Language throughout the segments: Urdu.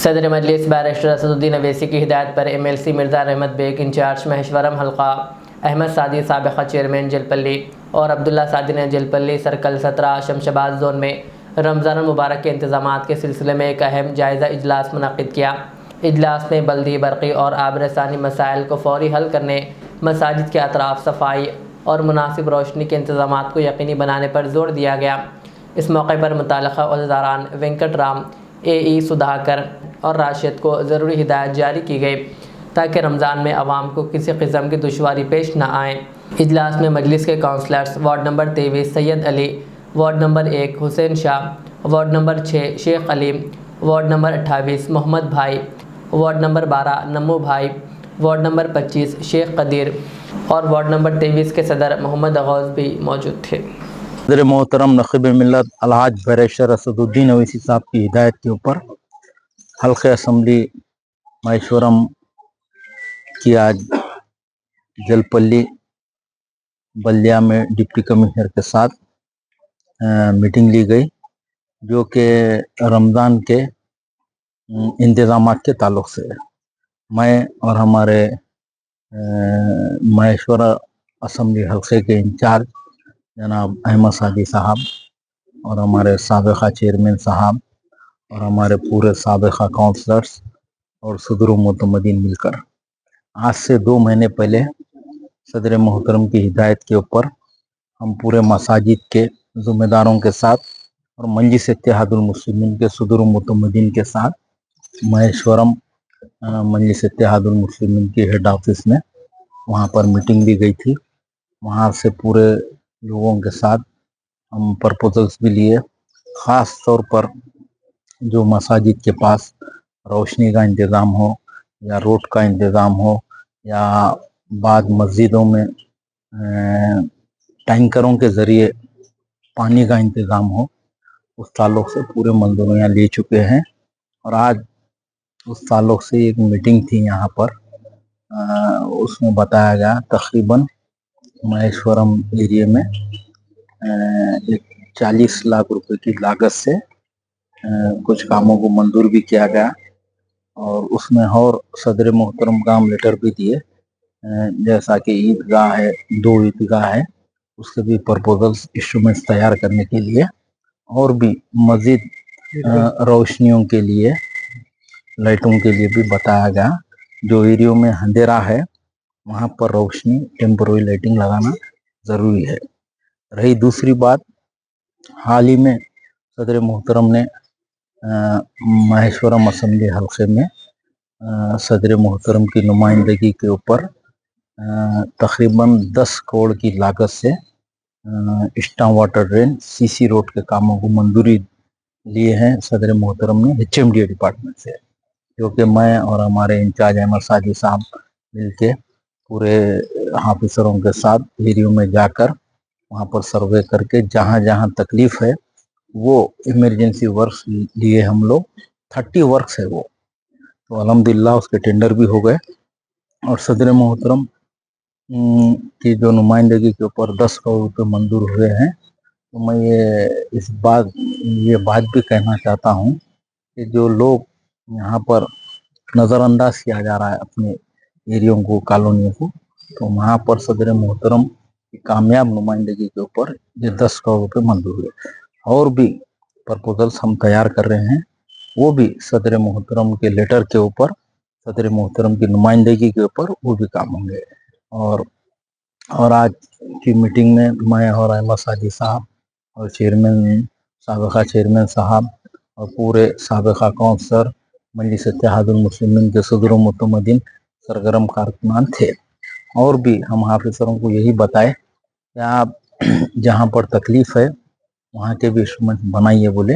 صدر مجلس بیرسٹر اسدالدین اویسی کی ہدایت پر MLC مرزا رحمت بیگ انچارج مہیشورم حلقہ، احمد سعدی سابقہ چیئرمین جلپلی اور عبداللہ سعدی نے جلپلی سرکل 17 شمشاباد زون میں رمضان المبارک کے انتظامات کے سلسلے میں ایک اہم جائزہ اجلاس منعقد کیا۔ اجلاس میں بلدی، برقی اور آب رسانی مسائل کو فوری حل کرنے، مساجد کے اطراف صفائی اور مناسب روشنی کے انتظامات کو یقینی بنانے پر زور دیا گیا۔ اس موقع پر متعلقہ عہدیداران وینکٹ رام، AE سدھاکر اور راشد کو ضروری ہدایت جاری کی گئی تاکہ رمضان میں عوام کو کسی قسم کی دشواری پیش نہ آئے۔ اجلاس میں مجلس کے کونسلرز وارڈ نمبر 23 سید علی، ward number 1 Hussain Shah, ward number 6 شیخ علیم، وارڈ نمبر 28 محمد بھائی، وارڈ نمبر 12 نمو بھائی، وارڈ نمبر 25 شیخ قدیر اور وارڈ نمبر 23 کے صدر محمد غوث بھی موجود تھے۔ صدر محترم نقیب ملت الحاج بیرسٹر اسدالدین اویسی صاحب کی ہدایت کے اوپر حلقہ اسمبلی مہیشورم کی آج جلپلی بلدیہ میں ڈپٹی کمشنر کے ساتھ میٹنگ لی گئی، جو کہ رمضان کے انتظامات کے تعلق سے ہے۔ میں اور ہمارے مہیشورا اسمبلی حلقے کے انچارج جناب احمد سعدی صاحب اور ہمارے سابقہ چیئرمین صاحب اور ہمارے پورے سابقہ کونسلرز اور صدر و معتمدین مل کر آج سے 2 مہینے پہلے صدر محترم کی ہدایت کے اوپر ہم پورے مساجد کے ذمہ داروں کے ساتھ اور مجلس اتحاد المسلمین کے صدر و معتمدین کے ساتھ مہیشورم مجلس اتحاد المسلمین کی ہیڈ آفس میں وہاں پر میٹنگ لی گئی تھی۔ وہاں سے پورے لوگوں کے ساتھ ہم پرپوزلز بھی لیے، خاص طور پر جو مساجد کے پاس روشنی کا انتظام ہو یا روڈ کا انتظام ہو یا بعض مسجدوں میں ٹینکروں کے ذریعے پانی کا انتظام ہو، اس تعلق سے پورے منظور یہاں لے چکے ہیں۔ اور آج اس تعلق سے ایک میٹنگ تھی یہاں پر، اس میں بتایا گیا تقریباً مہیشورم ایریے میں 40 لاکھ روپے کی لاگت سے کچھ کاموں کو منظور بھی کیا گیا، اور اس میں اور صدر محترم کا ہم لیٹر بھی دیے، جیسا کہ عیدگاہ ہے، 2 عیدگاہ ہے، اس کے بھی پرپوزلز انسٹرومنٹس تیار کرنے کے لیے، اور بھی مزید روشنیوں کے لیے، لائٹوں کے لیے بھی بتایا گیا۔ جو ایریوں میں اندھیرا ہے وہاں پر روشنی ٹیمپروری لائٹنگ لگانا ضروری ہے۔ رہی دوسری بات، حال ہی میں صدر محترم نے مہیشورم اسمبلی حلقے میں صدر محترم کی نمائندگی کے اوپر تقریباً 10 کروڑ کی لاگت سے storm water drain CC road کے کاموں کو منظوری لیے ہیں صدر محترم نے HMDA ڈپارٹمنٹ سے، جو کہ میں اور ہمارے انچارج احمد سعدی صاحب مل کے پورے آفیسروں کے ساتھ ایریوں میں جا کر وہاں پر سروے کر کے جہاں جہاں تکلیف ہے وہ ایمرجنسی ورکس لیے ہم لوگ 30 ورکس ہے وہ، تو الحمدللہ اس کے ٹینڈر بھی ہو گئے، اور صدر محترم کی جو نمائندگی کے اوپر 10 کروڑ روپے منظور ہوئے ہیں۔ تو میں یہ بات بھی کہنا چاہتا ہوں کہ جو لوگ یہاں پر نظر انداز کیا جا رہا ہے اپنے ایریوں کو، کالونیوں کو، تو وہاں پر صدر محترم کی کامیاب نمائندگی کے اوپر یہ 10 کروڑ روپے منظور ہوئے۔ اور بھی پرپوزلز ہم تیار کر رہے ہیں، وہ بھی صدر محترم کے لیٹر کے اوپر، صدر محترم کی نمائندگی کے اوپر وہ بھی کام ہوں گے۔ اور آج کی میٹنگ میں اور احمد سعدی صاحب اور سابقہ چیئرمین صاحب اور پورے سابقہ کونسلر مجلس اتحاد المسلمین کے صدر و معتمدین سرگرم کارکنان تھے۔ اور بھی ہم آفیسروں کو یہی بتائے کہ آپ جہاں پر تکلیف ہے وہاں کے بھی انسٹرومنٹ بنائیے بولے،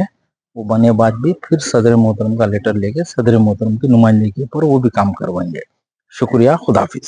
وہ بنے بعد بھی پھر صدر محترم کا لیٹر لے کے صدر محترم کی نمائندگی پر وہ بھی کام کروائیں گے۔ شکریہ، خدا حافظ۔